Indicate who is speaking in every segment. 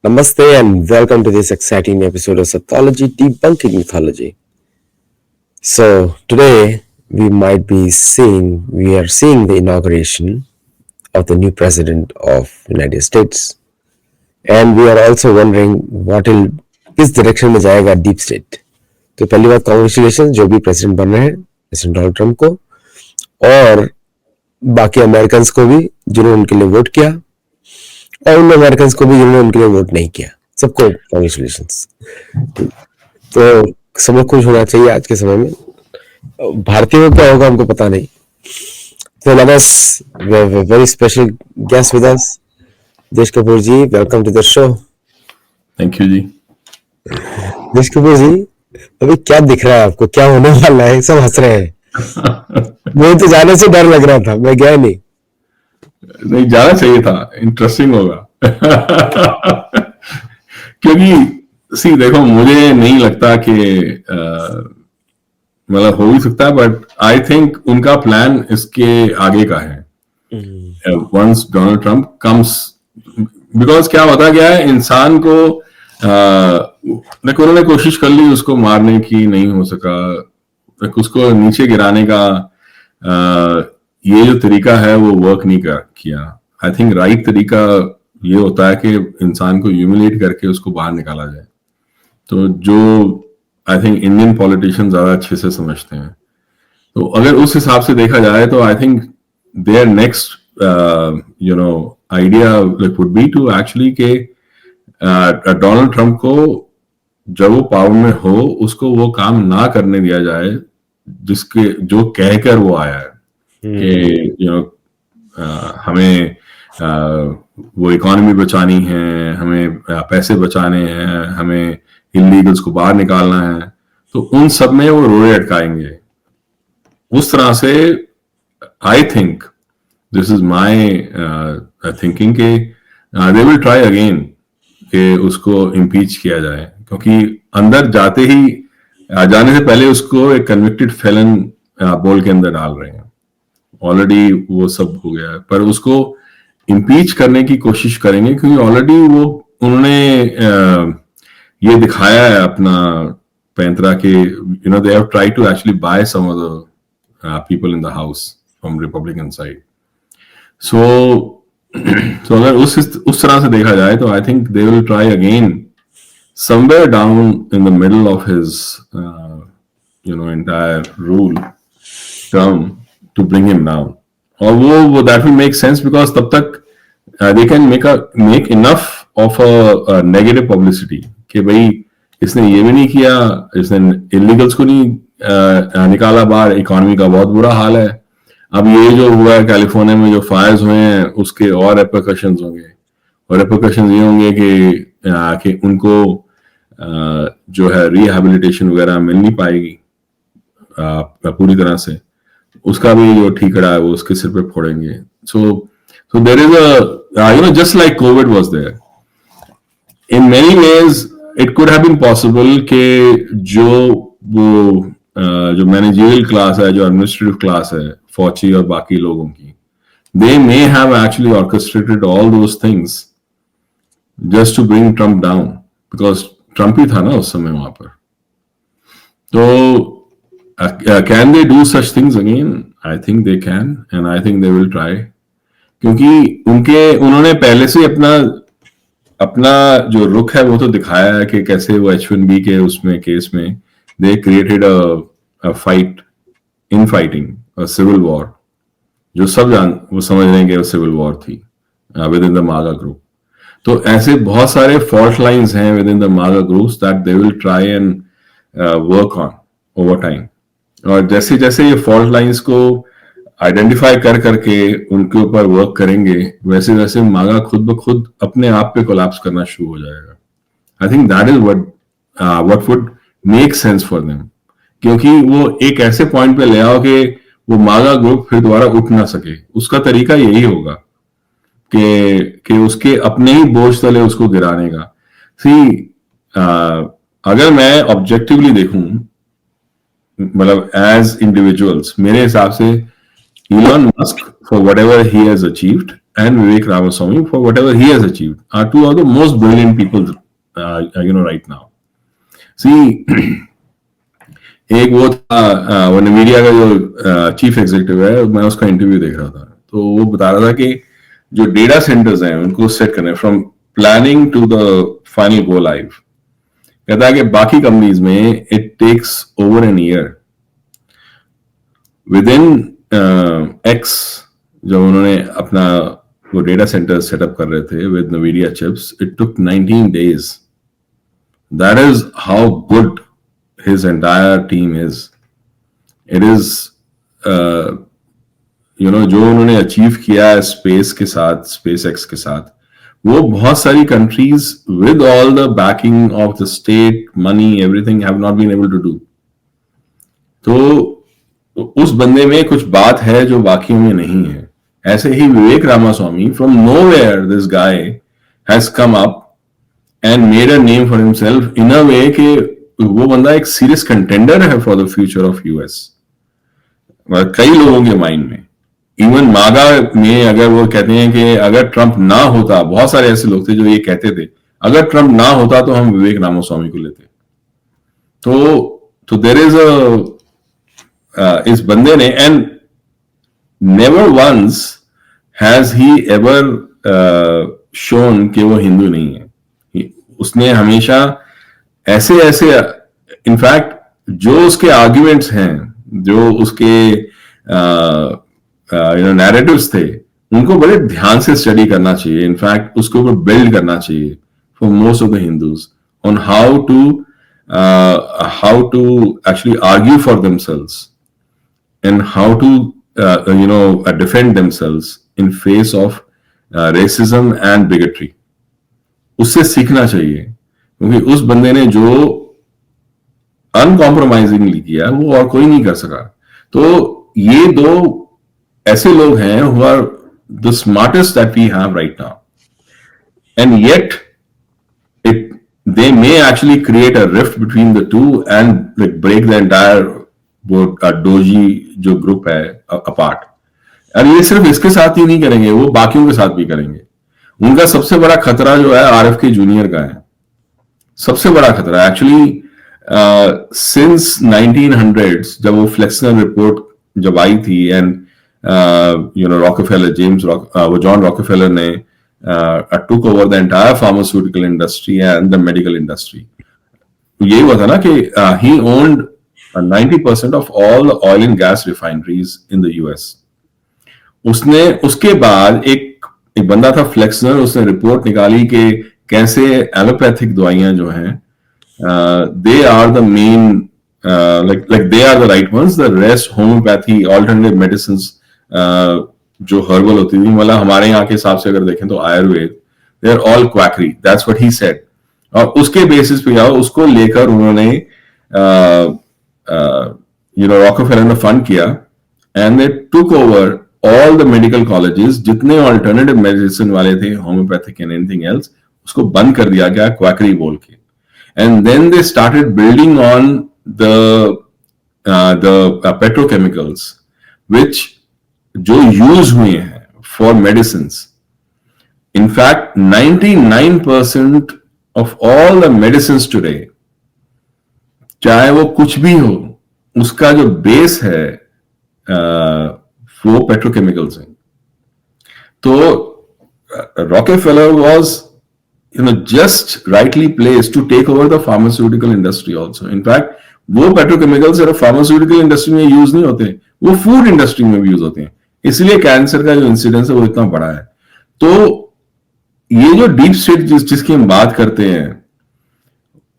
Speaker 1: Namaste and welcome to this exciting episode of Sathology Debunking Mythology. So today we are seeing the inauguration of the new president of United States, and we are also wondering किस direction में जाएगा deep state. तो पहली बात congratulation जो भी president बन रहे हैं प्रेसिडेंट डोनाल्ड ट्रंप को और बाकी अमेरिकन को भी जिन्होंने उनके लिए वोट किया और उन अमेरिकन को भी जिन्होंने उनके लिए वोट नहीं किया, सबको कॉन्ग्रेचुलेशंस. तो सब लोग खुश होना चाहिए आज के समय में. भारतीयों को क्या होगा हमको पता नहीं. So let us we have a very special guest with us, Desh Kapoor ji. Welcome to the show.
Speaker 2: Thank you ji.
Speaker 1: Desh Kapoor जी, अभी क्या दिख रहा है आपको, क्या होने वाला है? सब हंस रहे हैं. मुझे तो जाने से डर लग रहा था, मैं गया नहीं
Speaker 2: जाना चाहिए था, इंटरेस्टिंग होगा. क्योंकि सी देखो, मुझे नहीं लगता कि मतलब हो ही सकता है, बट आई थिंक उनका प्लान इसके आगे का है. Once Donald Trump comes, because क्या होता गया है, इंसान को उन्होंने कोशिश कर ली उसको मारने की, नहीं हो सका. उसको नीचे गिराने का ये जो तरीका है वो वर्क नहीं किया. आई थिंक राइट तरीका ये होता है कि इंसान को ह्यूमिलेट करके उसको बाहर निकाला जाए. तो जो आई थिंक इंडियन पॉलिटिशियन ज्यादा अच्छे से समझते हैं. तो अगर उस हिसाब से देखा जाए तो I think their next idea would be to actually के डोनाल्ड ट्रंप को जब वो पावर में हो उसको वो काम ना करने दिया जाए जिसके जो कहकर वो आया है कि हमें वो इकोनॉमी बचानी है, हमें पैसे बचाने हैं, हमें इलीगल्स को बाहर निकालना है. तो उन सब में वो रोड़े अटकाएंगे. उस तरह से I think this is my thinking के दे विल ट्राई अगेन कि उसको इम्पीच किया जाए, क्योंकि अंदर जाने से पहले उसको एक कन्विक्टेड फेलन बोल के अंदर डाल रहे हैं. ऑलरेडी वो सब हो गया है, पर उसको इम्पीच करने की कोशिश करेंगे क्योंकि ऑलरेडी उन्होंने ये दिखाया है अपना पैंतरा के they have tried to actually buy some of the people in the house from Republican side. So अगर उस तरह से देखा जाए तो I think they will try again somewhere down in the middle of his entire rule term to bring him down. Although that will make sense because तब तक they can make enough of a negative publicity कि भाई इसने ये भी नहीं किया, इसने illegals को नहीं निकाला बाहर, इकोनॉमी का बहुत बुरा हाल है. अब ये जो हुआ है कैलिफोर्निया में, जो फायर्स हुए हैं, उसके और रेपरकशंस होंगे. और रेपरकशंस ये होंगे कि उनको जो है रिहेबिलिटेशन वगैरह मिल नहीं पाएगी पूरी तरह से. उसका भी जो ठीकरा है वो उसके सिर पे फोड़ेंगे. So there is just like COVID was there in many ways. It could have been possible कि जो मैनेजरियल क्लास है, जो एडमिनिस्ट्रेटिव क्लास है, फौजी और बाकी लोगों की, they may have actually orchestrated all those things just to bring Trump down, because Trump ही था ना उस समय वहां पर. तो can they do such things again? I think they can, and I think they will try, क्योंकि उन्होंने पहले से अपना जो रुख है वो तो दिखाया है कि कैसे वो H1B के उसमें केस में they created a fight, infighting, a civil war, जो सब वो समझ रहे हैं कि वो सिविल वॉर थी विद इन द मागा ग्रुप. तो ऐसे बहुत सारे फॉल्ट लाइंस हैं विद इन द मागा groups that they will try and work on over time. और जैसे जैसे ये फॉल्ट लाइंस को आइडेंटिफाई करके उनके ऊपर वर्क करेंगे, वैसे वैसे मागा खुद ब खुद अपने आप पे कोलैप्स करना शुरू हो जाएगा. I think that is what would make sense for them, क्योंकि वो एक ऐसे पॉइंट पे ले आओ कि वो मागा ग्रुप फिर दोबारा उठ ना सके. उसका तरीका यही होगा कि उसके अपने ही बोझ तले उसको गिराने का. अगर मैं ऑब्जेक्टिवली देखूं, मतलब एज इंडिविजुअल्स, मेरे हिसाब से Elon Musk for whatever he has achieved and Vivek Ramaswamy for whatever he has achieved are two of the most brilliant people right now. See, एक वो था वो NVIDIA का जो चीफ एग्जीक्यूटिव है, मैं उसका इंटरव्यू देख रहा था, तो वो बता रहा था कि जो डेटा सेंटर्स हैं उनको सेट करने from planning to the final go live, कहता है कि बाकी कंपनीज में it takes over an year. Within X जब उन्होंने अपना वो डेटा सेंटर सेटअप कर रहे थे with NVIDIA chips, it took 19 days. That is how good his entire team is. It is जो उन्होंने अचीव किया है स्पेस के साथ, स्पेस एक्स के साथ, वो बहुत सारी countries with all the backing of the state, money, everything have not been able to do. तो उस बंदे में कुछ बात है जो बाकियों में नहीं है. ऐसे ही Vivek Ramaswamy, from nowhere this guy has come up and made a name for himself in a way कि वो बंदा एक सीरियस कंटेंडर है for the future of US कई लोगों के माइंड में. इवन मागा में अगर वो कहते हैं कि अगर ट्रंप ना होता, बहुत सारे ऐसे लोग थे जो ये कहते थे अगर ट्रंप ना होता तो हम विवेक रामास्वामी को लेते. तो देयर इज इस बंदे ने, and never once has he ever shown कि वो हिंदू नहीं है. उसने हमेशा ऐसे इनफैक्ट जो उसके आर्ग्यूमेंट्स हैं, जो उसके नैरेटिव्स थे, उनको बड़े ध्यान से स्टडी करना चाहिए. इनफैक्ट उसके ऊपर बिल्ड करना चाहिए for most of the Hindus on how to actually argue for themselves and how to defend themselves in face of racism and bigotry. उससे सीखना चाहिए, क्योंकि उस बंदे ने जो अनकॉम्प्रोमाइजिंगली किया वो और कोई नहीं कर सका. तो ये दो ऐसे लोग हैं who are the smartest that we have right now, and yet they may actually create a rift between the two and like break the entire वो डोजी जो ग्रुप है अपार्ट. और ये सिर्फ इसके साथ ही नहीं करेंगे, वो बाकियों के साथ भी करेंगे. उनका सबसे बड़ा खतरा जो है RFK जूनियर का है, सबसे बड़ा खतरा एक्चुअली सिंस 1900s जब वो फ्लेक्सनर रिपोर्ट जब आई थी एंड रॉकफेलर वो जॉन रॉकफेलर ने टुक over the entire pharmaceutical industry and the medical industry. यही हुआ था ना कि ही owned 90% of all the oil and gas refineries in the US. उसके बाद एक बंदा था फ्लेक्सनर, उसने रिपोर्ट निकाली कि कैसे एलोपैथिक दवाइयां जो हैं they are the main like they are the right ones, the rest homeopathy, alternative medicines जो हर्बल होती थी, मतलब हमारे यहाँ के हिसाब से अगर देखें तो Ayurveda, they are all quackery. That's what he said. और उसके बेसिस पे उसको लेकर उन्होंने रॉकफेलर ने फंड किया and they took over all the medical colleges, जितने ऑल्टरनेटिव मेडिसिन वाले थे, होम्योपैथिक एंड एनीथिंग एल्स, उसको बंद कर दिया गया क्वैकरी बोल के. And then they started building on the petrochemicals which जो यूज हुए हैं for medicine. In fact 99% of all the medicine today, चाहे वो कुछ भी हो, उसका जो बेस है वो पेट्रोकेमिकल्स हैं. तो Rockefeller was just rightly placed to take over the pharmaceutical industry also. In fact वो पेट्रोकेमिकल्स सिर्फ फार्मास्यूटिकल इंडस्ट्री में यूज नहीं होते, वो फूड इंडस्ट्री में भी यूज होते हैं. इसलिए कैंसर का जो इंसिडेंस है वो इतना बड़ा है. तो ये जो डीप स्टेट जिसकी हम बात करते हैं,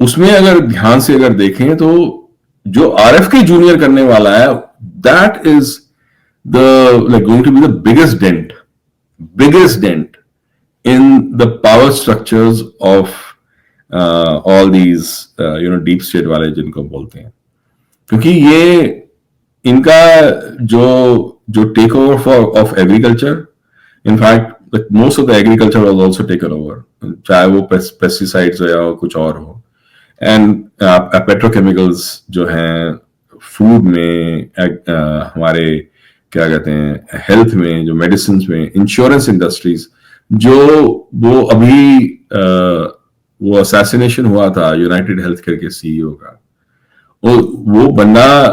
Speaker 2: उसमें अगर ध्यान से अगर देखें तो जो RFK जूनियर करने वाला है, that is the going to be the biggest dent in the power structures of all these deep state वाले जिनको बोलते हैं. क्योंकि ये इनका जो take over of agriculture, in fact most of the agriculture was also taken over, चाहे वो पेस्टिसाइड्स हो या कुछ और हो. एंड पेट्रोकेमिकल्स जो हैं फूड में, हमारे क्या कहते हैं, हेल्थ में, जो मेडिसिन में, इंश्योरेंस इंडस्ट्रीज, जो वो अभी वो असैसिनेशन हुआ था यूनाइटेड हेल्थ केयर के सीईओ का, वो बंदा,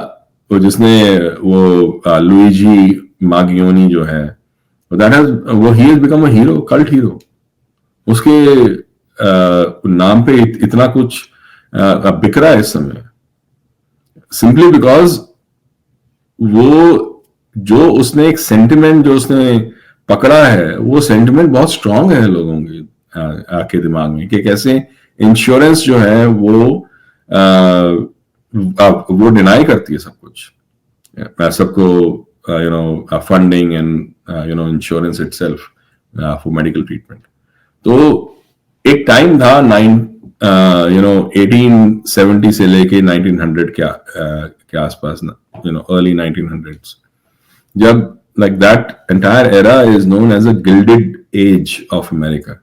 Speaker 2: वो जिसने वो लुइजी मागियोनी जो है, दैट हैज वो he has become a hero, cult hero. उसके नाम पे इतना कुछ बिक रहा है इस समय, सिंपली बिकॉज वो जो उसने एक सेंटिमेंट जो उसने पकड़ा है, वो सेंटिमेंट बहुत स्ट्रांग है लोगों के के दिमाग में, कि कैसे इंश्योरेंस जो है वो डिनाई करती है सब कुछ, सबको, you know, funding and you no insurance itself for medical treatment. तो एक टाइम था 1870 से लेके 1900 के आसपास, यू नो अर्ली 1900s, जब like that entire era is known as a gilded age of America।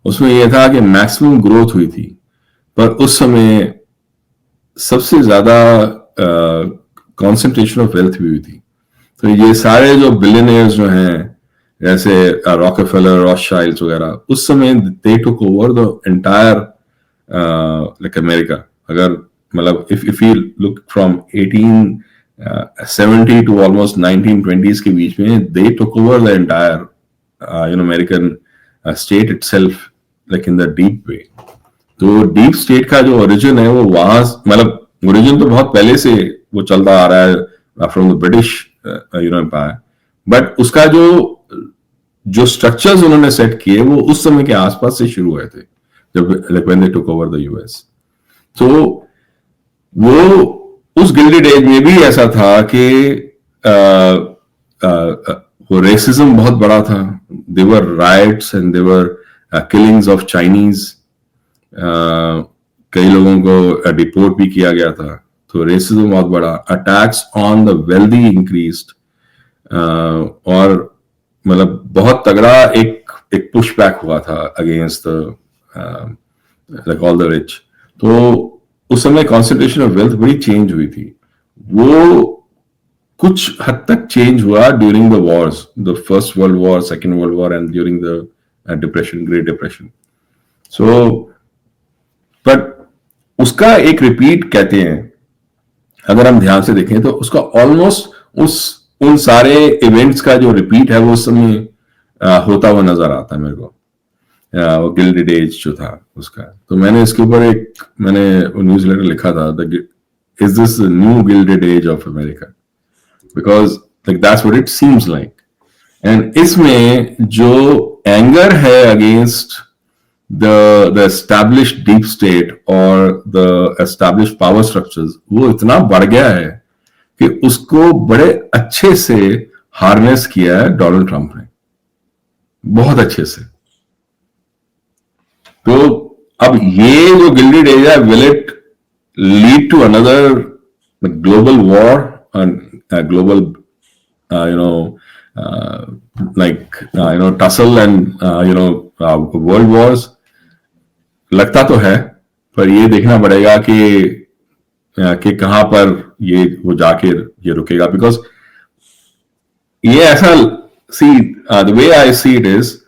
Speaker 2: उसमें यह था कि मैक्सिमम ग्रोथ हुई थी, पर उस समय सबसे ज्यादा कॉन्सेंट्रेशन ऑफ वेल्थ भी हुई थी। तो ये सारे जो बिलियनियर्स जो हैं, जैसे रॉकफेलर, रॉथशाइल्ड्स वगैरह, उस समय they took over the entire like America. अगर मतलब if you look from 1870 to almost 1920s के बीच में, they took over the entire you know American state itself, like in the deep way. तो डीप स्टेट का जो origin है वो वहां, मतलब ओरिजिन तो बहुत पहले से वो चलता आ रहा है from the British you know empire, but उसका जो स्ट्रक्चर्स उन्होंने सेट किए वो उस समय के आसपास से शुरू हुए थे, जब like when they took over the US. तो वो उस गिल्डेड एज में भी ऐसा था कि वो रेसिज्म बहुत बड़ा था, their rights and their killings of Chinese, कई लोगों को डिपोर्ट भी किया गया था। तो रेसिज्म बहुत बड़ा, attacks on the wealthy increased, और मतलब बहुत तगड़ा एक पुश बैक हुआ था against like all the rich. तो उस समय कॉन्सेंट्रेशन ऑफ वेल्थ बड़ी चेंज हुई थी। वो कुछ हद तक चेंज हुआ during the Wars, the first world war, second world war and during the depression, great depression. So but उसका एक रिपीट कहते हैं, अगर हम ध्यान से देखें तो उसका ऑलमोस्ट उन सारे इवेंट्स का जो रिपीट है वो उस समय होता हुआ नजर आता है मेरे को, वो गिल्डेड एज जो था उसका। तो मैंने इसके ऊपर मैंने न्यूज लेटर लिखा था, is this new gilded age of America, because like that's what it seems like. And इसमें जो एंगर है against the established deep state or the established power structures, वो इतना बढ़ गया है कि उसको बड़े अच्छे से हार्नेस किया है डोनाल्ड ट्रंप ने, बहुत अच्छे से। तो अब ये जो गिल्डेड एज है, will it lead to another global war and global you know like you know tussle and you know world wars? लगता तो है, पर ये देखना पड़ेगा कि कहां पर ये वो जाके ये रुकेगा। बिकॉज ये ऐसा, see the way I see it is,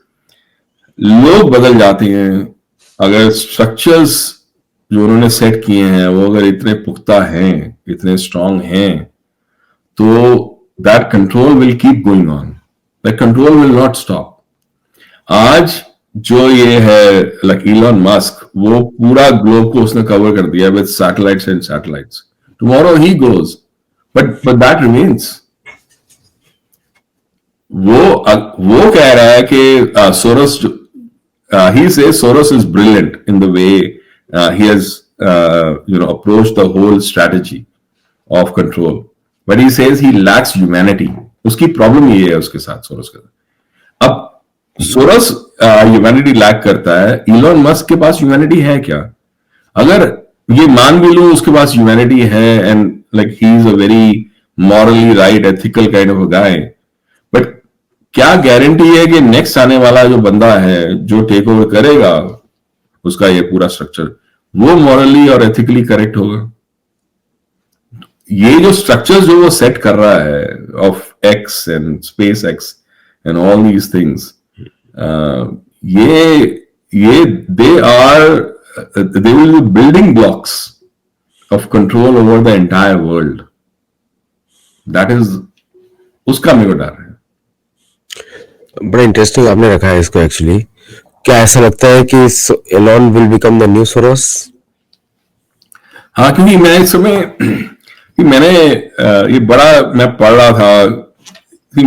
Speaker 2: लोग बदल जाते हैं, अगर स्ट्रक्चर्स जो उन्होंने सेट किए हैं वो अगर इतने पुख्ता हैं, इतने स्ट्रांग हैं, तो that control will keep going on, that control will not stop. आज जो ये है लाइक इलॉन मस्क, वो पूरा ग्लोब को उसने कवर कर दिया with satellites and satellites. Tomorrow he goes, but that remains. वो कह रहा है कि Soros, he says Soros is brilliant in the way he has you know approached the whole strategy of control, but he says he lacks humanity। उसकी problem ये है उसके साथ, सोरोस के साथ। अब सोरोस ह्यूमैनिटी लैक करता है, इलॉन मस्क के पास ह्यूमैनिटी है क्या? अगर ये मान भी लूं उसके पास ह्यूमैनिटी है and like he is a very morally right ethical kind of a guy, but क्या गारंटी है कि नेक्स्ट आने वाला जो बंदा है जो टेक ओवर करेगा उसका ये पूरा स्ट्रक्चर, वो मॉरली और एथिकली करेक्ट होगा? ये जो स्ट्रक्चर्स जो वो सेट कर रहा है of X and SpaceX and all these things, ये they will be building blocks of control over the entire world. That is, उसका मेरे को डर है.
Speaker 1: बड़ा इंटरेस्टिंग आपने रखा है इसको एक्चुअली. क्या ऐसा लगता है कि Elon will become the new Soros?
Speaker 2: हाँ, क्योंकि मैं इस समय कि मैंने ये बड़ा मैं पढ़ रहा था कि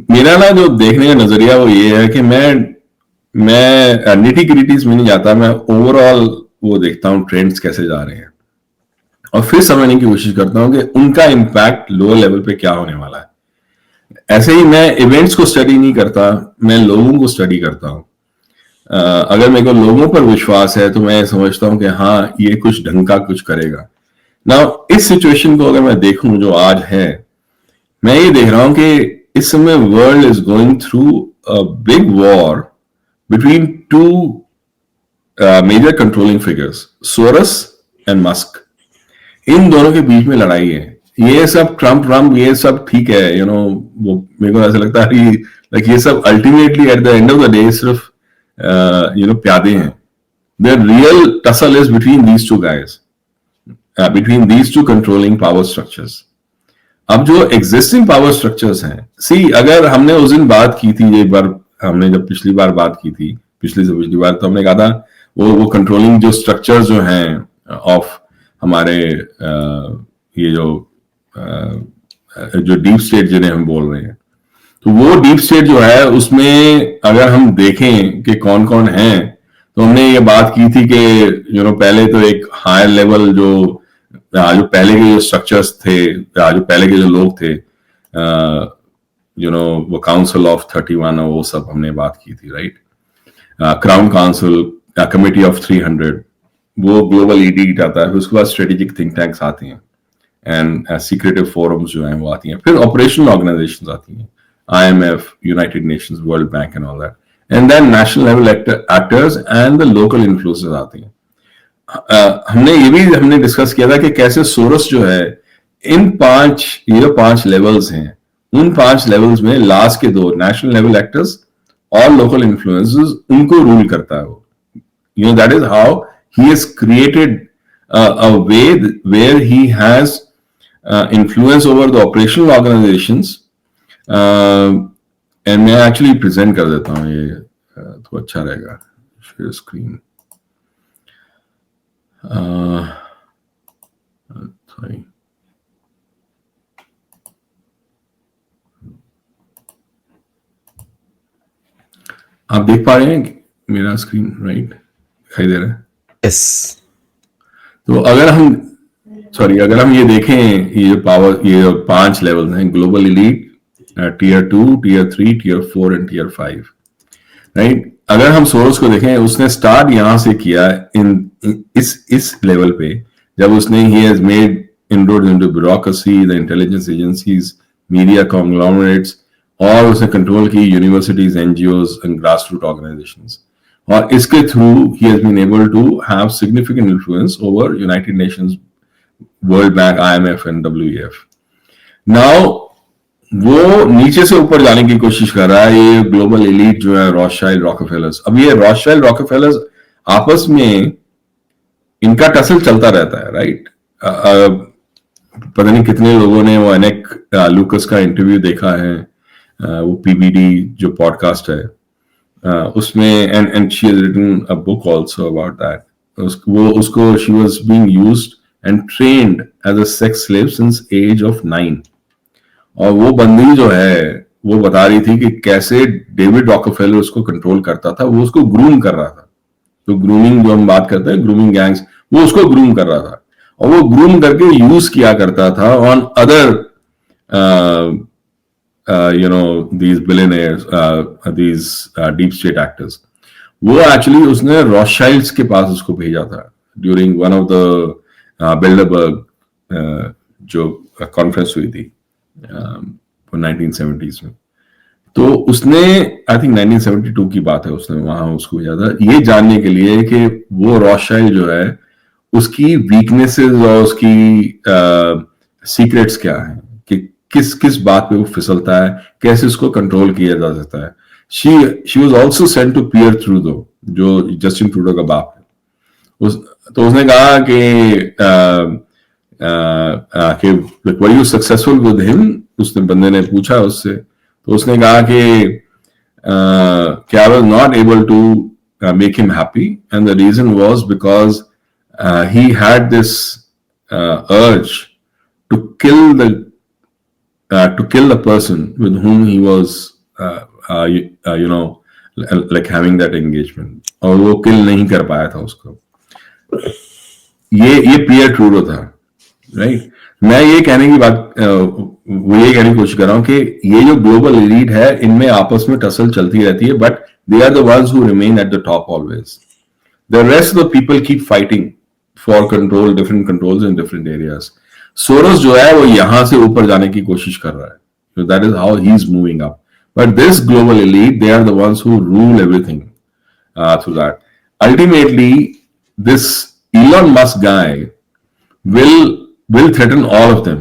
Speaker 2: मेरा ना जो देखने का नजरिया वो ये है कि मैं निटी ग्रिटीज में नहीं जाता, मैं ओवरऑल वो देखता हूँ ट्रेंड्स कैसे जा रहे हैं और फिर समझने की कोशिश करता हूँ कि उनका इम्पैक्ट लोअर लेवल पे क्या होने वाला है. ऐसे ही मैं इवेंट्स को स्टडी नहीं करता, मैं लोगों को स्टडी करता हूँ. अगर मेरे को लोगों पर विश्वास है तो मैं समझता हूँ कि हाँ ये कुछ ढंग का कुछ करेगा. ना इस सिचुएशन को अगर मैं देखूं जो आज है, मैं ये देख रहा हूं कि इस समय world is going through a big war between two major controlling figures, Soros and Musk. इन दोनों के बीच में लड़ाई है. ये सब ट्रम्प ये सब ठीक है, यू नो, वो मेरे को ऐसा लगता है लाइक ये सब ultimately at the end of the day सिर्फ प्यादे हैं. The real tussle is between these two guys, between these two controlling power structures. अब जो एग्जिस्टिंग पावर स्ट्रक्चर्स हैं, सी अगर हमने उस दिन बात की थी, ये बार हमने जब पिछली बार बात की थी, पिछली से पिछली बार, तो हमने कहा था वो कंट्रोलिंग जो स्ट्रक्चर्स जो हैं ऑफ हमारे ये जो डीप स्टेट जिन्हें हम बोल रहे हैं, तो वो डीप स्टेट जो है उसमें अगर हम देखें कि कौन कौन है, तो हमने ये बात की थी कि पहले तो एक हायर लेवल जो पहले के जो स्ट्रक्चर्स थे, जो पहले के जो लोग थे, वो काउंसिल ऑफ 31 और वो सब हमने बात की थी, right. Crown council, committee of 300, वो ग्लोबल एलीट आता है. उसके बाद स्ट्रेटेजिक थिंक टैंक्स आती हैं एंड सीक्रेटिव फोरम्स जो हैं वो आती हैं. फिर ऑपरेशनल ऑर्गेनाइजेशंस आती हैं, IMF, United Nations, World Bank and all that. And then national level actors and the local influencers आती हैं. हमने डिस्कस किया था कि कैसे सोरस जो है इन ये जो 5 लेवल्स हैं, उन 5 लेवल्स में लास्ट के 2 नेशनल लेवल एक्टर्स और लोकल इन्फ्लुएंसर्स, उनको रूल करता है वो. That is how he has created a way where he has influence over the operational organizations. And मैं एक्चुअली प्रेजेंट कर देता हूँ, ये तो अच्छा रहेगा. Share screen. सॉरी, आप देख पा रहे हैं मेरा स्क्रीन, राइट? दिखाई दे रहा है?
Speaker 1: यस.
Speaker 2: तो अगर हम ये देखें, ये पावर, ये 5 लेवल हैं, global elite, tier 2, tier 3, tier 4 and tier 5, right. अगर हम सोर्स को देखें, उसने स्टार्ट यहां से किया इस लेवल पे, जब उसने he has made inroads into bureaucracy, the intelligence agencies, media conglomerates, और उसने कंट्रोल की universities, NGOs and grass root organisations. और इसके through he has been able to have significant influence over United Nations, World Bank, IMF and WEF. Now वो नीचे से ऊपर जाने की कोशिश कर रहा है, ये ग्लोबल एलीट जो है, रॉथशाइल्ड, रॉकफेलर्स. अब ये रॉथशाइल्ड, रॉकफेलर्स आपस में इनका टसल चलता रहता है, राइट. पता नहीं कितने लोगों ने वो एनेक लूकस का इंटरव्यू देखा है, वो PBD जो पॉडकास्ट है, उसमें and she has written a book also about that. उसको she was being used and trained as a sex slave since age of 9. और वो बंदी जो है वो बता रही थी कि कैसे डेविड रॉकफेलर उसको कंट्रोल करता था, वो उसको ग्रूम कर रहा था. तो ग्रूमिंग जो हम बात करते हैं, ग्रूमिंग गैंग्स, वो उसको ग्रूम कर रहा था और वो ग्रूम करके यूज किया करता था on other these billionaires, these deep state actors. वो एक्चुअली उसने रॉथशाइल्ड्स के पास उसको भेजा था during one of the Bilderberg जो कॉन्फ्रेंस हुई थी 1970s में. तो उसने, आई थिंक 1972 की बात है, उसने वहां उसको भेजा था ये जानने के लिए कि वो रॉथशाइल्ड जो है उसकी वीकनेसेस और उसकी सीक्रेट्स क्या है, कि किस किस बात पे वो फिसलता है, कैसे उसको कंट्रोल किया जा सकता है. She was also sent to Pierre Trudeau, जो जस्टिन ट्रूडो का बाप है. तो उसने कहा कि were you successful with him. उसने बंदे ने पूछा उससे, तो उसने कहा कि I was not able to make him happy, and the reason was because he had this urge to kill the person with whom he was you know like having that engagement, और वो kill नहीं कर पाया था उसको. ये पियर Trudeau था, right. मैं ये कहने की बात वो ये कहने की कोशिश कर रहा हूं कि ये जो ग्लोबल एलीट है, इनमें आपस में टसल चलती रहती है, but they are the ones who remain at the top always. The rest of the people keep fighting for control, different controls in different areas. Soros जो है वो यहां से ऊपर जाने की कोशिश कर रहा है. So that is how he is moving up. But this global elite, they are the ones who rule everything through that. Ultimately, this Elon Musk guy will threaten all of them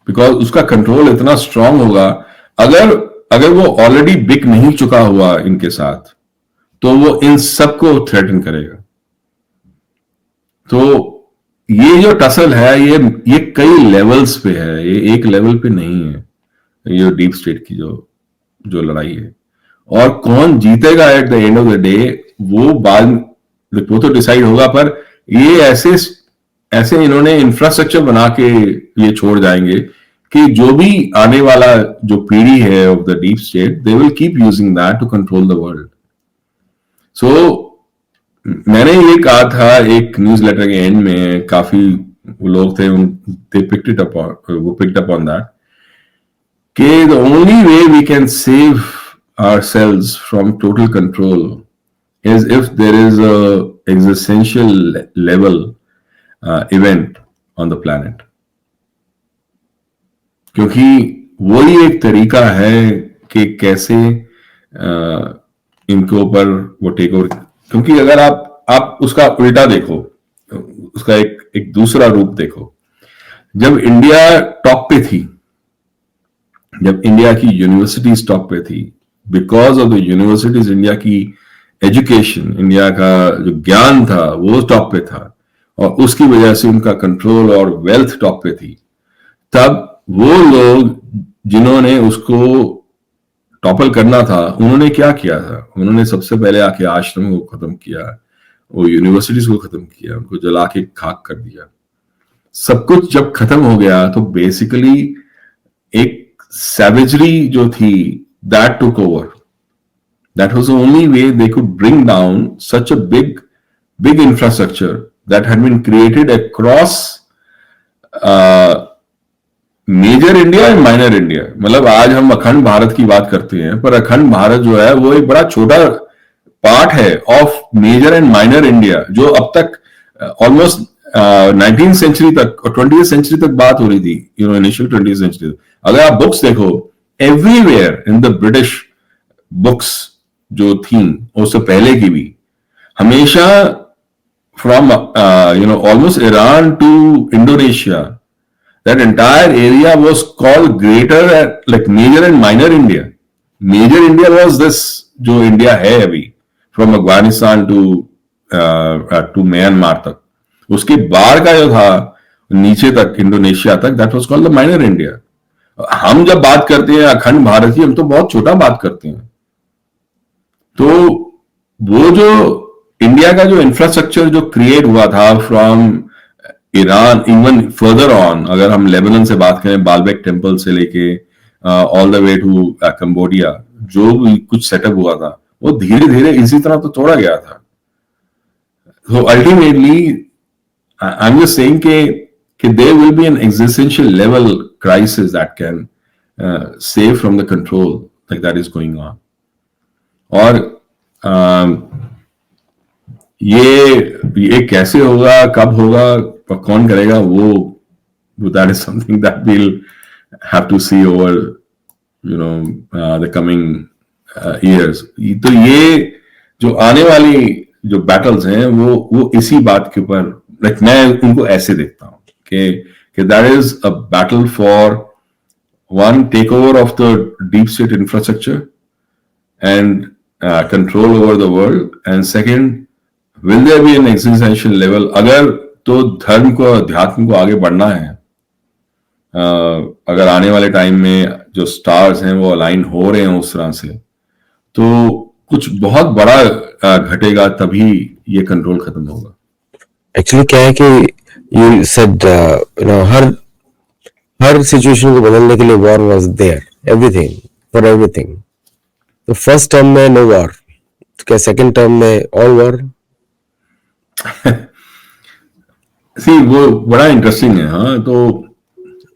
Speaker 2: because उसका control इतना strong होगा. अगर वो already बिक नहीं चुका हुआ इनके साथ, तो वो इन सबको थ्रेटन करेगा. तो ये जो टसल है, ये कई लेवल्स पे है, ये एक लेवल पे नहीं है. ये डीप स्टेट की जो लड़ाई है, और कौन जीतेगा at the end of the day, वो तो डिसाइड होगा. पर ये ऐसे इन्होंने इंफ्रास्ट्रक्चर बना के ये छोड़ जाएंगे कि जो भी आने वाला जो पीढ़ी है of the deep state, they will keep using that to control the world. So मैंने ये कहा था एक न्यूज लेटर के एंड में, काफी लोग थे, they picked up on that, कि the only way we can save ourselves from total control is if there is a existential level event on the planet. क्योंकि वही एक तरीका है कि कैसे इनके ऊपर वो टेक ओवर. क्योंकि अगर आप उसका उल्टा देखो, उसका एक दूसरा रूप देखो. जब इंडिया टॉप पे थी, जब इंडिया की यूनिवर्सिटीज टॉप पे थी, because of the universities, India की एजुकेशन, इंडिया का जो ज्ञान था वो टॉप पे था, और उसकी वजह से उनका कंट्रोल और वेल्थ टॉप पे थी. तब वो लोग जिन्होंने उसको टॉपल करना था, उन्होंने क्या किया था? उन्होंने सबसे पहले आके आश्रम को खत्म किया, वो यूनिवर्सिटीज को खत्म किया, उनको जला के खाक कर दिया. सब कुछ जब खत्म हो गया तो बेसिकली एक savagery जो थी, that took over. That was the only way they could bring down such a big infrastructure that had been created across major India and minor India. मतलब आज हम अखंड भारत की बात करते हैं, पर अखंड भारत जो है वो एक बड़ा छोटा पार्ट है of major and minor India, जो अब तक ऑलमोस्ट 19th सेंचुरी तक और 20th सेंचुरी तक बात हो रही थी, इनिशियल 20th सेंचुरी. अगर आप बुक्स देखो, everywhere in the British books जो थी, उससे पहले की भी, हमेशा from almost Iran to Indonesia, that entire area was called greater, like major and minor India. Major India was this जो इंडिया है अभी, फ्रॉम अफगानिस्तान टू म्यांमार तक. उसके बाहर का जो था नीचे तक, इंडोनेशिया तक, that was called the minor India. हम जब बात करते हैं अखंड भारत की, हम तो बहुत छोटा बात करते हैं. तो वो जो इंडिया का जो इंफ्रास्ट्रक्चर जो क्रिएट हुआ था from Iran, even further on, अगर हम लेबनान से बात करें, बालबेक टेम्पल से लेके all the way to Cambodia, जो भी कुछ सेटअप हुआ था, वो धीरे धीरे इसी तरह तो तोड़ा गया था. So ultimately, I'm just saying कि there will be an existential level crisis that can save from the control like that is going on. और ये कैसे होगा, कब होगा, कौन करेगा, वो that is something that we'll have to see over the coming years. तो ये जो आने वाली जो बैटल्स हैं, वो इसी बात के ऊपर लाइक मैं उनको ऐसे देखता हूँ कि that is a battle for one take over of the deep state infrastructure and control over the world, and second, will there be an existential level? अगर तो धर्म को अध्यात्म को आगे बढ़ना है, अगर आने वाले टाइम में जो स्टार्स हैं वो अलाइन हो रहे हैं उस तरह से, तो कुछ बहुत बड़ा घटेगा, तभी ये कंट्रोल खत्म होगा.
Speaker 1: एक्चुअली क्या है कि यू सेड हर सिचुएशन को बदलने के लिए war was there, everything for everything. तो फर्स्ट टर्म में नो वॉर, तो क्या सेकंड टर्म में ऑल वॉर?
Speaker 2: सी वो बड़ा इंटरेस्टिंग है. हाँ, तो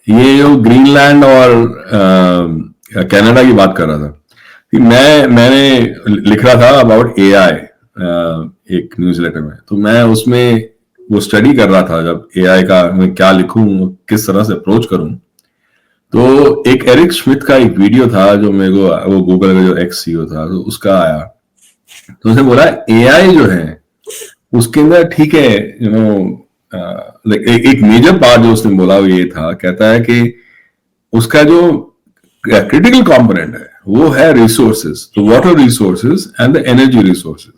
Speaker 2: ये जो ग्रीनलैंड और कनाडा की बात कर रहा था, मैंने लिख रहा था अबाउट एआई एक न्यूज़लेटर में. तो मैं उसमें वो स्टडी कर रहा था, जब एआई का मैं क्या लिखूं, किस तरह से अप्रोच करूं. तो एक एरिक स्मिथ का एक वीडियो था जो मेरे को, वो गूगल का जो एक्स सीईओ था, तो उसका आया. तो उसने बोला एआई जो है उसके अंदर, ठीक है, एक मेजर पार्ट जो उसने बोला वो ये था, कहता है कि उसका जो क्रिटिकल कंपोनेंट है वो है रिसोर्सेज, तो water resources and the energy resources.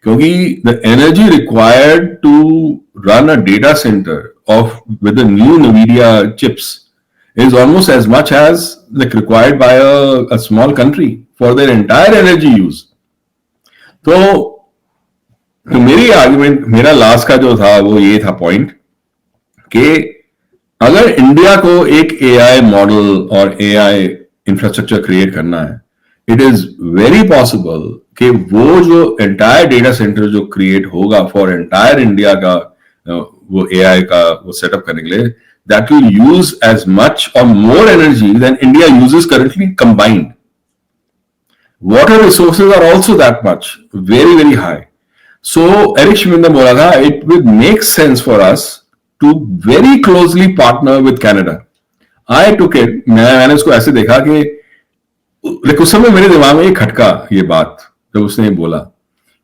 Speaker 2: क्योंकि the energy required to run a data center of with the new NVIDIA chips is almost as much as like required by a small country for their entire energy use. तो मेरी argument, मेरा last का जो था वो ये था point, कि अगर इंडिया को एक एआई मॉडल और एआई इंफ्रास्ट्रक्चर क्रिएट करना है, इट इज वेरी पॉसिबल कि वो जो एंटायर डेटा सेंटर जो क्रिएट होगा फॉर एंटायर इंडिया का, वो एआई का वो सेटअप करने के लिए, that will use as much or more energy than India uses currently combined. Water resources are also that much, very, very high. So, Eric Schmidt ने बोला था, it would make sense for us to very closely partner with Canada. I took it, मैंने उसको ऐसे देखा कि, लेकिन उस समय मेरे दिमाग में ये खटका, ये बात, जब उसने बोला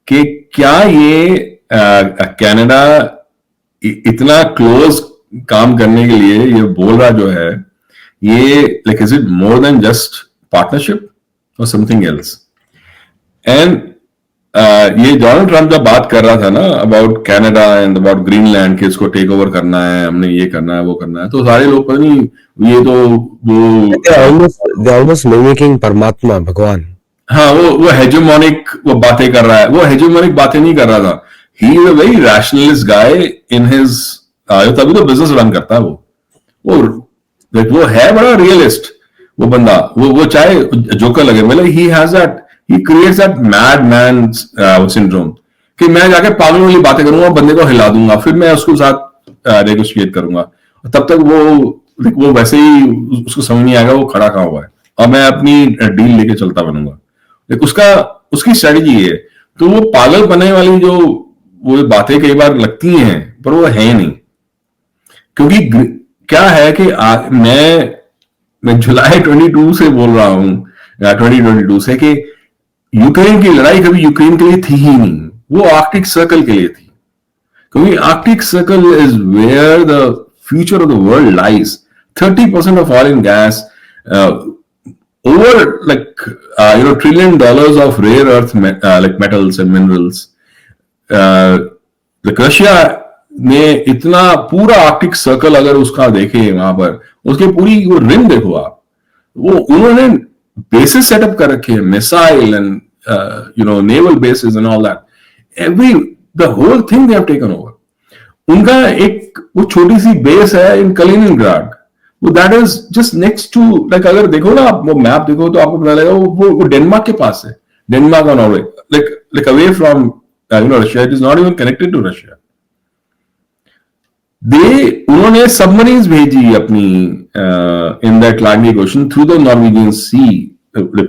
Speaker 2: कि क्या ये कनाडा इतना क्लोज काम करने के लिए ये बोल रहा जो है, ये like is it more than just partnership और समथिंग एल्स. एंड ये डोनाल्ड ट्रम्प जब बात कर रहा था ना about Canada and about Greenland, कि इसको टेक ओवर करना है, हमने ये करना है, वो करना है, तो सारे लोग पता नहीं, ये तो वो
Speaker 1: ऑलमोस्ट मिमिकिंग परमात्मा, भगवान.
Speaker 2: हाँ, वो हेजेमोनिक वो बातें कर रहा है. वो हेजेमोनिक बातें नहीं कर रहा था. He is a very rationalist guy in his, तभी तो बिजनेस रन करता है वो है बड़ा रियलिस्ट वो बंदा. वो चाहे जोकर लगे, मतलब he has that, he creates that mad man syndrome, कि मैं जाके पागल वाली बातें करूंगा, बंदे को हिला दूंगा, फिर मैं उसके साथ नेगोशिएट करूंगा, तब तक वो वैसे ही उसको समझ नहीं आएगा वो खड़ा कहाँ हुआ है, और मैं अपनी डील लेके चलता बनूंगा. उसकी स्ट्रेटेजी है. तो वो पागल बनने वाली जो वो बातें कई बार लगती हैं, पर वो है नहीं. क्योंकि क्या है कि मैं जुलाई 22 से बोल रहा हूं, 2022 से, कि यूक्रेन की लड़ाई कभी यूक्रेन के लिए थी ही नहीं, वो आर्कटिक सर्कल के लिए थी. क्योंकि Arctic Circle is where the future of the world lies. 30% of oil and gas, over like $1 trillion of rare earth like metals and minerals. Like Russia ने इतना पूरा आर्कटिक सर्कल अगर उसका देखे वहां पर, उसके पूरी वो रिम देखो आप, वो उन्होंने बेसिस सेटअप कर रखे हैं, missile and naval bases and all that, the whole thing they have taken over. उनका एक वो छोटी सी बेस है इन कलिनिनग्राड, वो that is just next to, like अगर देखो ना आप वो मैप देखो तो आपको पता लगेगा वो डेनमार्क के पास है, डेनमार्क और Norway, like away from Russia. It is not even connected to Russia. उन्होंने सबमरीन्स भेजी अपनी in the Atlantic Ocean through the Norwegian Sea,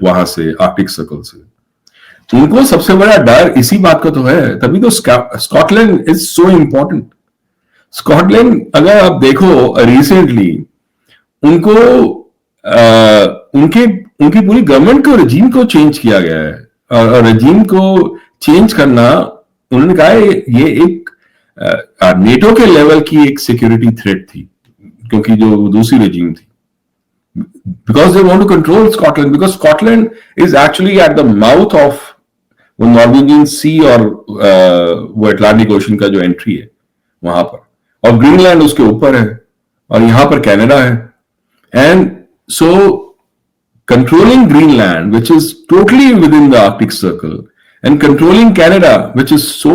Speaker 2: वहां से आर्कटिक सर्कल से. उनको सबसे बड़ा डर इसी बात का तो है, तभी तो Scotland is so important. Scotland अगर आप देखो रिसेंटली उनको उनकी पूरी गवर्नमेंट को, रजीम को चेंज किया गया है, और रजीम को चेंज करना उन्होंने कहा है ये एक नेटो के लेवल की एक सिक्योरिटी थ्रेट थी, क्योंकि जो दूसरी रेजिम थी, because they want to control Scotland, because Scotland is actually at the mouth of वो नॉर्वेजियन सी और वो अटलांटिक ओशन का जो एंट्री है वहां पर, और ग्रीनलैंड उसके ऊपर है, और यहां पर कनाडा है. And so controlling Greenland which is totally with in the Arctic circle, and controlling Canada which is so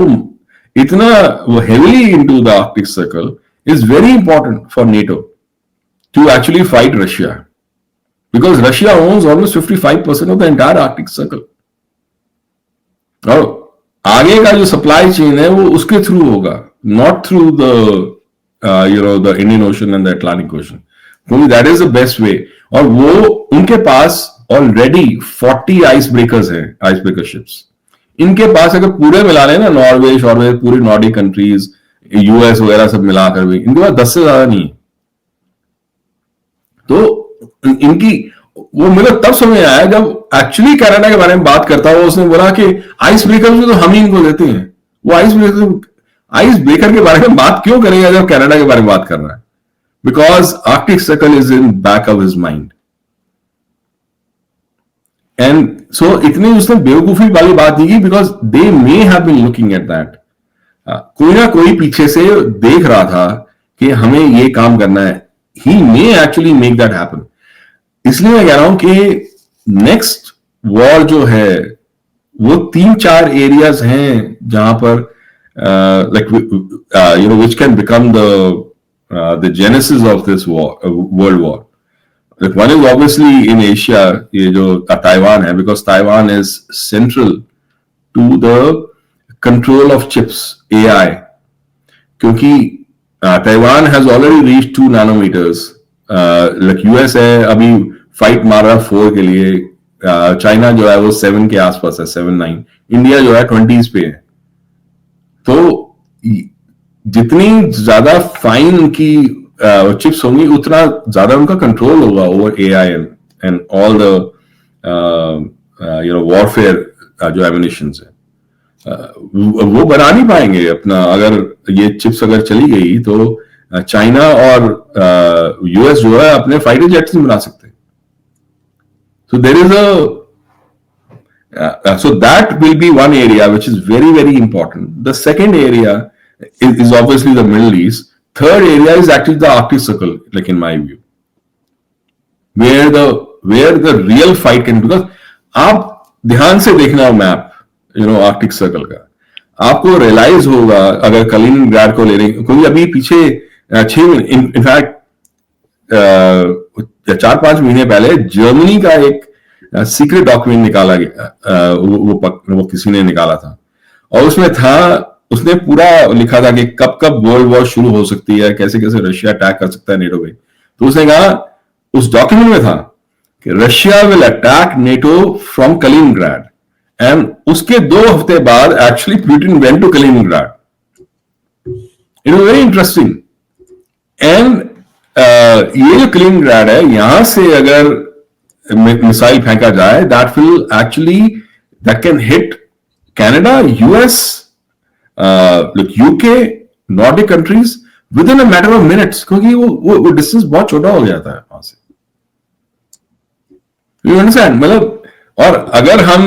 Speaker 2: इतना वो heavily into the Arctic Circle is very important for NATO to actually fight Russia, because Russia owns almost 55% of the entire Arctic Circle. और आगे का जो supply chain है वो उसके through होगा, not through the the Indian Ocean and the Atlantic Ocean, क्योंकि that is the best way. और वो उनके पास ऑलरेडी 40 आइस ब्रेकर्स हैं, आइस ब्रेकर शिप्स. इनके पास अगर पूरे मिला लें ना, नॉर्वे पूरी नॉर्डिक कंट्रीज, यूएस वगैरह सब मिलाकर भी इनके पास 10 से ज्यादा नहीं है. तो इनकी वो मुझे तब समझ आया जब एक्चुअली कनाडा के बारे में बात करता हुआ उसने बोला कि आइस ब्रेकर में तो हम ही इनको देते हैं. वो आइस ब्रेकर के बारे में बात क्यों करेगा जब कनाडा के बारे में बात कर रहा है? Because Arctic Circle is in back of his mind. And so इतनी उसने बेवकूफी वाली बात नहीं की, because they may have been looking at that. कोई ना कोई पीछे से देख रहा था कि हमें ये काम करना है. He may actually make that happen. इसलिए मैं कह रहा हूं कि नेक्स्ट वॉर जो है वो 3-4 एरियाज हैं जहां पर which can become the genesis of this world war. Like one is obviously in Asia, ये जो ताइवान है, because Taiwan is central to the control of chips, AI, क्योंकि Taiwan has already reached 2 nanometers. Like US है अभी fight मार रहा 4 के लिए. चाइना जो है वो 7 के आसपास है, 7-9. इंडिया जो है 20s पे है. तो जितनी ज्यादा फाइन की चिप्स होंगी उतना ज्यादा उनका कंट्रोल होगा over AI and all the warfare जो एमिनिशंस है. वो बना नहीं पाएंगे अपना. अगर ये चिप्स अगर चली गई तो चाइना और यूएस जो है अपने फाइटर जेट्स नहीं बना सकते. So there is so that will be one area which is very very important. The second area is obviously the Middle East. Third area is actually the Arctic Circle, like in my view, where the real fight can, because आप ध्यान से देखना map Arctic circle का, आपको realise होगा अगर कलिनिंग्राड को ले रहे, क्योंकि अभी पीछे 6 महीने, इनफैक्ट 4-5 महीने पहले जर्मनी का एक सीक्रेट डॉक्यूमेंट निकाला गया, वो किसी ने निकाला था, और उसमें था, उसने पूरा लिखा था कि कब कब वर्ल्ड वॉर शुरू हो सकती है, कैसे कैसे रशिया अटैक कर सकता है नेटो पे. तो उसने कहा, उस डॉक्यूमेंट में था कि Russia will attack NATO from Kaliningrad, and उसके 2 हफ्ते बाद actually Putin went to Kaliningrad. It was very interesting. And ये जो कलिनिंग्राड है, यहां से अगर मिसाइल फेंका जाए, that can hit Canada, US, like UK, Nordic countries within a matter of minutes, क्योंकि वो डिस्टेंस बहुत छोटा हो जाता है वहां से. You understand? मतलब, और अगर हम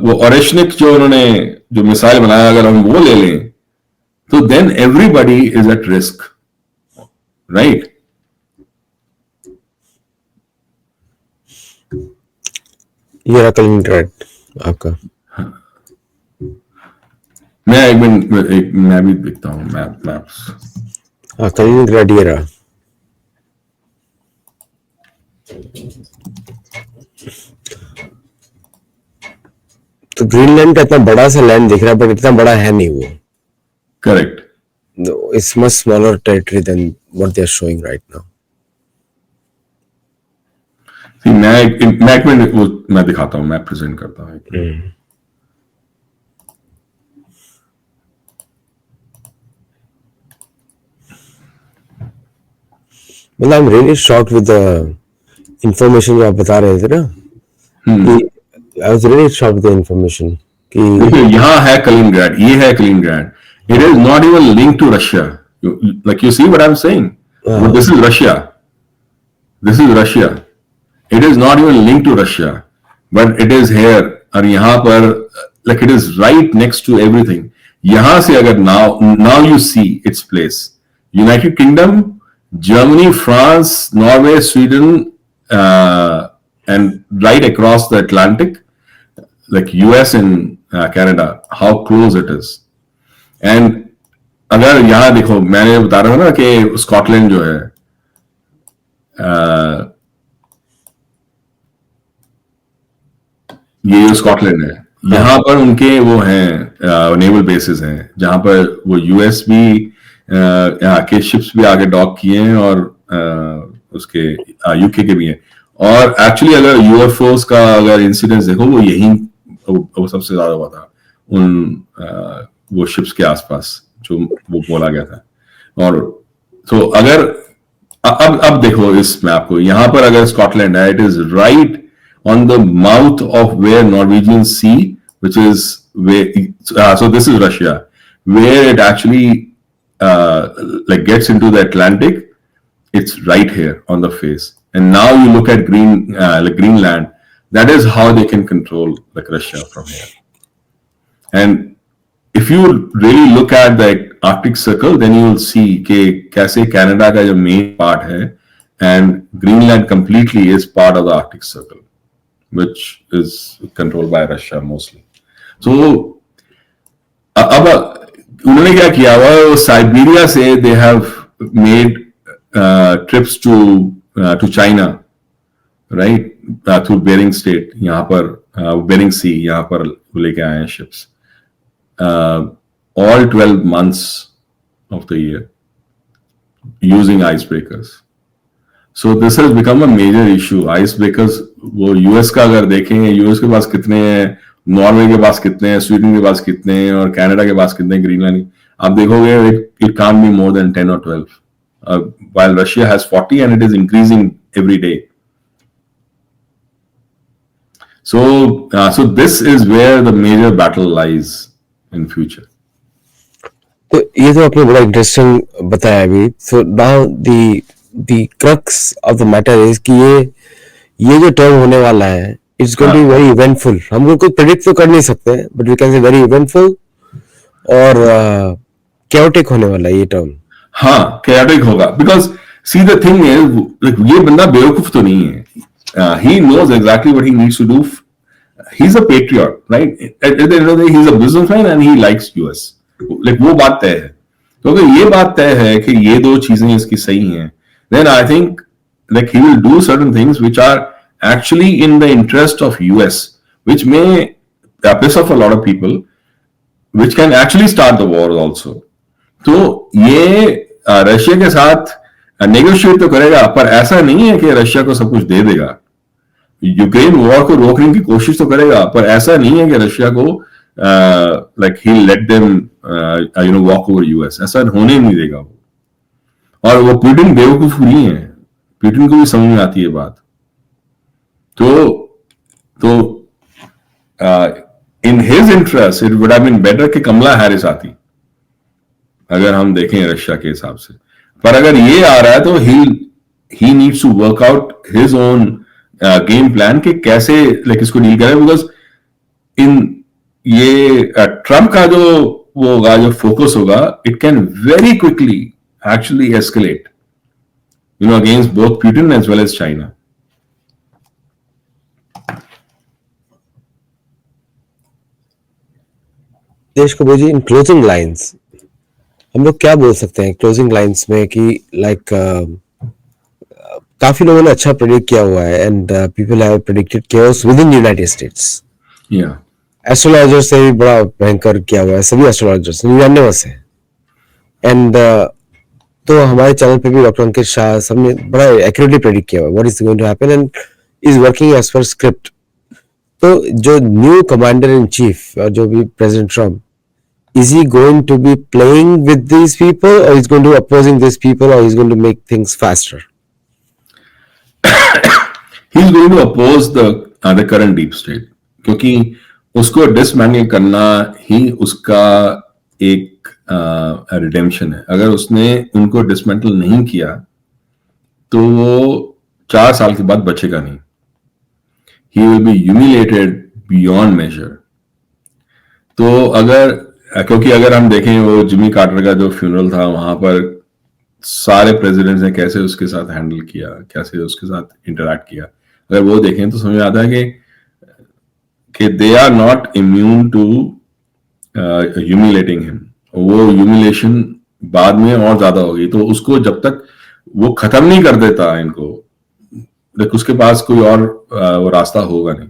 Speaker 2: वो ओरेशनिक जो उन्होंने जो मिसाइल बनाया, अगर हम वो ले लें, तो then everybody is at risk, right?
Speaker 1: ये रहा कलिनिंग्राड आपका.
Speaker 2: मैं भी देखता हूँ मैप्स.
Speaker 1: हाँ, कलिनिंग्राड ये रहा. तो ग्रीनलैंड का इतना बड़ा सा लैंड दिख रहा है, बट इतना बड़ा है नहीं वो.
Speaker 2: Correct.
Speaker 1: It's much smaller territory than what they are showing right now.
Speaker 2: मैं दिखाता हूँ, मैं प्रेजेंट करता हूँ.
Speaker 1: मतलब I'm really shocked with the information जो आप बता रहे थे ना. I was really shocked with the information कि
Speaker 2: यहाँ है कलिनिंग्राड, ये है कलिनिंग्राड, It is not even linked to Russia. Like you see what I'm saying? But this is Russia. This is Russia. It is not even linked to Russia, but it is here. और यहाँ पर like it is right next to everything. यहाँ से अगर now you see its place. United Kingdom, Germany, France, Norway, Sweden, and right across the Atlantic, like US and Canada, how close it is. And अगर यहाँ देखो, मैंने बता रहा हूँ ना कि स्कॉटलैंड जो है, ये जो स्कॉटलैंड है, यहाँ पर उनके वो हैं नेवल बेसिस हैं जहां पर वो यूएस भी के शिप्स भी आगे डॉक किए हैं और उसके यूके के भी हैं. और एक्चुअली अगर यूएफओस का अगर इंसिडेंस देखो, वो यही वो सबसे ज्यादा हुआ था उन वो शिप्स के आसपास जो वो बोला गया था. और तो अगर अब देखो इस मैप को, यहां पर अगर स्कॉटलैंड है, it is right on the mouth of where Norwegian Sea, which is where, so this is Russia, where it actually like gets into the Atlantic. It's right here on the face. And now you look at like Greenland. That is how they can control like Russia from here. And if you really look at the Arctic Circle, then you will see कि कैसे Canada का जो main part है, and Greenland completely is part of the Arctic Circle, which is controlled by Russia mostly. So, अब उन्होंने क्या किया हुआ, साइबेरिया से they have made trips to China, right, through Bering Strait, यहाँ पर Bering Sea, यहाँ पर लेके आए हैं ships, all 12 months of the year using icebreakers. So this has become a major issue. Icebreakers, वो यूएस का अगर देखें, यूएस के पास कितने हैं, नॉर्वे के पास कितने हैं, स्वीडन के पास कितने हैं, और कनाडा के पास कितने हैं, ग्रीनलैंड, आप देखोगे it can't be more than 10 or 12. While Russia has 40 and it is increasing every day. So this is where the major battle lies in future.
Speaker 1: तो ये तो आपने बड़ा इंटरेस्टिंग बताया अभी. So now the crux of the matter is कि ये जो टर्म होने वाला है, it's going to be very eventful. हम लोग कुछ प्रेडिक्ट तो कर नहीं सकते, but we can say very eventful और chaotic होने वाला है ये टर्म.
Speaker 2: हाँ, chaotic होगा, because see the thing is, ये बंदा बेवकूफ तो नहीं है. He knows exactly what he needs to do. He's a patriot, right? At the end of the day, he's a businessman and he likes US. Like वो बात तय है. तो अगर ये बात तय है कि ये दो चीजें इसकी सही हैं, then I think like he will do certain things which are actually in the interest of US, which may piss off a lot of people, which can actually start the war also. तो ये Russia के साथ negotiate तो करेगा, पर ऐसा नहीं है कि रशिया को सब कुछ दे देगा. यूक्रेन वॉर को रोकने की कोशिश तो करेगा, पर ऐसा नहीं है कि रशिया को like he'll let them walk over US. ऐसा होने नहीं देगा वो. और वो पुतिन बेवकूफ नहीं है, पुतिन को भी समझ में आती है बात. तो in his interest it would have been better कि कमला हैरिस आती, अगर हम देखें रशिया के हिसाब से. पर अगर ये आ रहा है तो he needs to work out his own game plan कि कैसे लाइक इसको डील करें. बिकॉज इन ये ट्रम्प का जो वो होगा, जो फोकस होगा, it can very quickly actually escalate, against both Putin as well as China.
Speaker 1: देश को बोलिए, इन क्लोजिंग लाइंस हम लोग क्या बोल सकते हैं क्लोजिंग लाइंस में कि लाइक काफी लोगों ने अच्छा प्रेडिक्ट किया हुआ है, and people have predicted chaos with in United states.
Speaker 2: या
Speaker 1: एस्ट्रोलॉजर से भी बड़ा भयंकर किया हुआ है, सभी एस्ट्रोलॉजर्स 99 से. एंड तो हमारे चैनल पे भी डॉक्टर अंकित शाह सबने बड़ा एक्यूरेटली प्रेडिक्ट किया हुआ है what is going to happen and is working as per script. तो जो न्यू कमांडर इन चीफ और जो भी president Trump, is he going to be playing with these people or he's going to opposing these people or he's going to make things faster?
Speaker 2: He's going to oppose the current deep state, क्योंकि उसको डिसमैंडल करना ही उसका एक redemption है। अगर उसने उनको dismantle नहीं किया तो वो 4 साल के बाद बचेगा नहीं। He will be humiliated beyond measure. तो क्योंकि अगर हम देखें वो जिमी कार्टर का जो फ्यूनरल था, वहां पर सारे प्रेसिडेंट्स ने कैसे उसके साथ हैंडल किया, कैसे उसके साथ इंटरेक्ट किया, अगर वो देखें तो समझ आता है कि they are not immune to humiliating him. वो ह्यूमिलेशन बाद में और ज्यादा होगी, तो उसको जब तक वो खत्म नहीं कर देता इनको, देख उसके पास कोई और वो रास्ता होगा नहीं।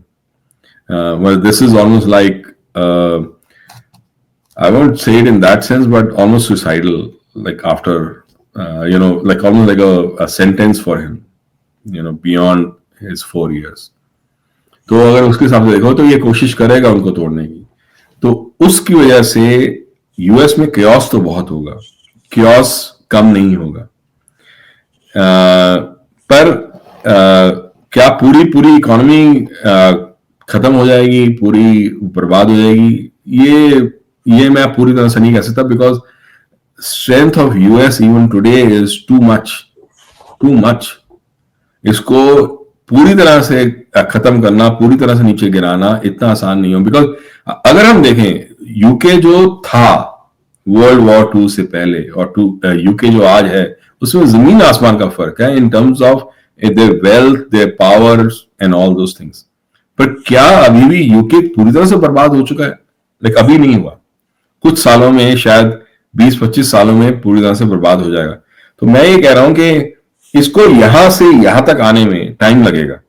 Speaker 2: well, this is almost like I won't say it in that sense, but almost suicidal, like after like almost like a sentence for him, beyond his 4 years. तो अगर उसके हिसाब से देखो तो ये कोशिश करेगा उनको तोड़ने की, तो उसकी वजह से यूएस में क्योस तो बहुत होगा, क्योस कम नहीं होगा। पर क्या पूरी इकोनॉमी खत्म हो जाएगी, पूरी बर्बाद हो जाएगी, ये मैं पूरी तरह से नहीं कह सकता, because strength of US even today is too much. इसको पूरी तरह से खत्म करना, पूरी तरह से नीचे गिराना इतना आसान नहीं हो, बिकॉज अगर हम देखें यूके जो था वर्ल्ड वॉर 2 से पहले और यूके जो आज है, उसमें जमीन आसमान का फर्क है in terms of their wealth, there powers and all those things. पर क्या अभी भी यूके पूरी तरह से बर्बाद हो चुका है? लाइक अभी नहीं हुआ, कुछ सालों में, शायद 20-25 सालों में पूरी तरह से बर्बाद हो जाएगा। तो मैं ये कह रहा हूं कि इसको यहां से यहां तक आने में टाइम लगेगा।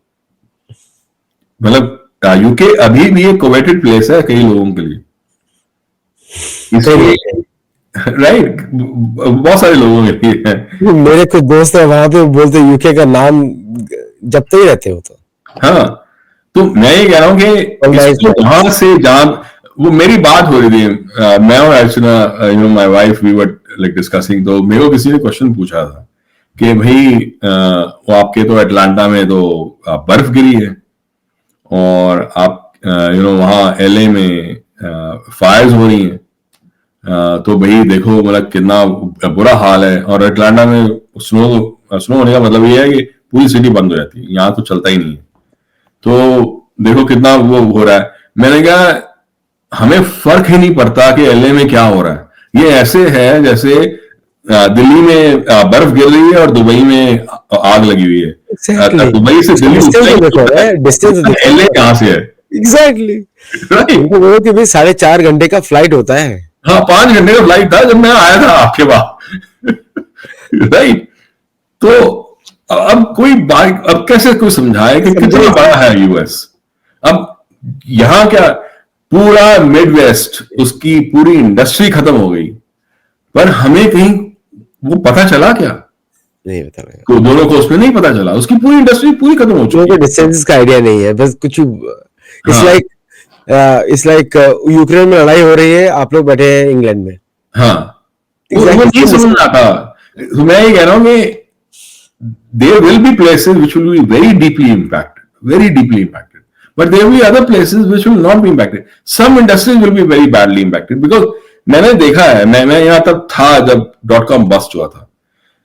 Speaker 2: मतलब यूके अभी भी एक कोवेटेड प्लेस है कई लोगों के लिए, इसलिए राइट, बहुत सारे लोगों के लिए है।
Speaker 1: मेरे कुछ दोस्त है वहां पे, बोलते यूके का नाम जपते ही रहते हो। तो
Speaker 2: हाँ, तो मैं ये कह रहा हूँ कि वहां से जहां वो मेरी बात हो रही थी, मैं और Archana, my wife, we were like discussing, तो मेरे को किसी ने क्वेश्चन पूछा था कि भाई वो आपके तो अटलांटा में तो बर्फ गिरी है और आप वहाँ एलए में फायर्स हो रही हैं, तो भाई देखो मतलब कितना बुरा हाल है। और अटलांटा में स्नो होने का मतलब ये है कि पूरी सिटी बंद हो जाती है, यहाँ तो चलता ही नहीं है, तो देखो कितना वो हो रहा है। मैंने कहा हमें फर्क ही नहीं पड़ता कि एलए में क्या हो रहा है, ये ऐसे है जैसे दिल्ली में बर्फ गिर रही है और दुबई में आग लगी हुई है।
Speaker 1: Exactly.
Speaker 2: दुबई से दिल्ली
Speaker 1: डिस्टेंस
Speaker 2: एलए कहाँ से है?
Speaker 1: एग्जैक्टली, उनको बोलो कि भाई 4.5 घंटे का फ्लाइट होता है।
Speaker 2: हाँ, 5 घंटे का फ्लाइट था जब मैं आया था आपके पास। राइट, तो अब कैसे कोई समझाए कि कितना बड़ा है यूएस। अब यहाँ क्या पूरा मिड वेस्ट, उसकी पूरी इंडस्ट्री खत्म हो गई, पर हमें कहीं वो पता चला क्या?
Speaker 1: नहीं पता लगा,
Speaker 2: तो दोनों को उसमें नहीं पता चला, उसकी पूरी इंडस्ट्री पूरी खत्म हो चुकी है।
Speaker 1: डिस्टेंस का आइडिया नहीं है, बस कुछ इट्स लाइक यूक्रेन में लड़ाई हो रही है, आप लोग बैठे हैं इंग्लैंड में।
Speaker 2: हाँ, वो नहीं समझ आता। तो मैं ये कह रहा हूँ कि there will be places which will be very deeply impacted, but there will be other places which will not be impacted. Some industries will be very badly impacted because मैंने देखा है, मैं यहाँ तक था जब .com बस्ट हुआ था,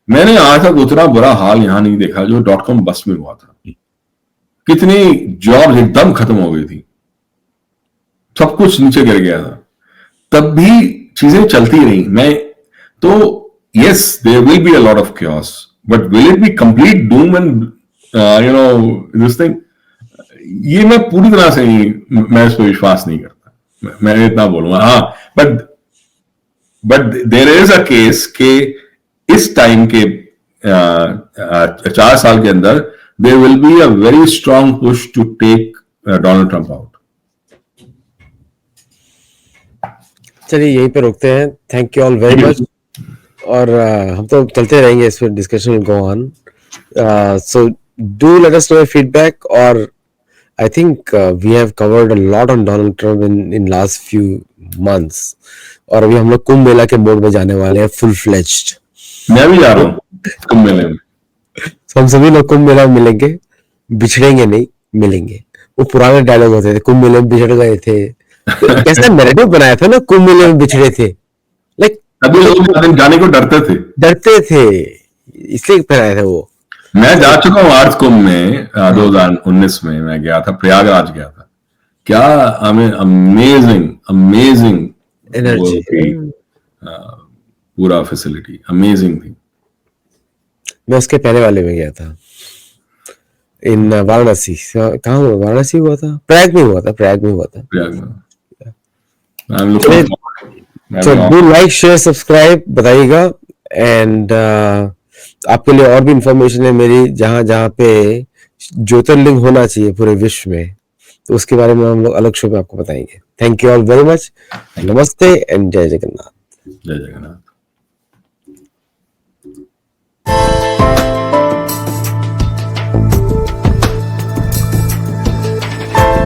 Speaker 2: मैंने आज तक उतना बुरा हाल यहाँ नहीं देखा जो .com बस्ट में हुआ था। कितनी जॉब्स एकदम खत्म हो गई थी, सब कुछ नीचे गिर गया था, तब भी चीजें चलती रही। yes, there will be a lot of chaos, but will it be complete doom and this thing? ये मैं पूरी तरह से मैं इस पर विश्वास नहीं करता, मैं इतना बोलूंगा। हाँ, but there is a case के इस टाइम के 4 साल के अंदर there will be a very strong push to take Donald Trump out.
Speaker 1: चलिए यहीं पे रोकते हैं, thank you all very much. और हम तो चलते रहेंगे इस पर, discussion will go on, so do let us know your feedback. और I think we have covered a lot on Donald Trump in last few months, और अभी हम लोग कुंभ मेला के मोड में जाने वाले हैं फुल फ्लेज्ड।
Speaker 2: मैं भी जा रहा हूँ कुंभ मेले में।
Speaker 1: हम सभी लोग कुंभ मेला में मिलेंगे, बिछड़ेंगे नहीं, मिलेंगे। वो पुराने डायलॉग होते थे, कुंभ मेले में बिछड़ गए थे, कैसा नैरेटिव बनाया था ना, कुंभ मेले में बिछड़े थे। लाइक
Speaker 2: तभी लोग जाने को डरते थे,
Speaker 1: इसलिए पहनाए थे वो।
Speaker 2: मैं जा चुका हूँ आर्ट्स कुंभ में 2019 में मैं गया था, प्रयागराज गया था। क्या हमें अमेजिंग
Speaker 1: एनर्जी,
Speaker 2: पूरा फैसिलिटी अमेजिंग थी।
Speaker 1: मैं उसके पहले वाले में गया था, इन वाराणसी। कहाँ हुआ? वाराणसी हुआ था, प्रयाग में हुआ था, प्रयाग में हुआ था।
Speaker 2: प्रयाग में
Speaker 1: तो डू लाइक शेयर सब्सक्राइब बताइएगा। एंड आपके लिए और भी इंफॉर्मेशन है मेरी, जहां जहां पे ज्योतिर्लिंग होना चाहिए पूरे विश्व में, तो उसके बारे में हम लोग अलग शो में आपको बताएंगे। Thank you all very much. नमस्ते एंड जय जगन्नाथ।
Speaker 2: जय जगन्नाथ।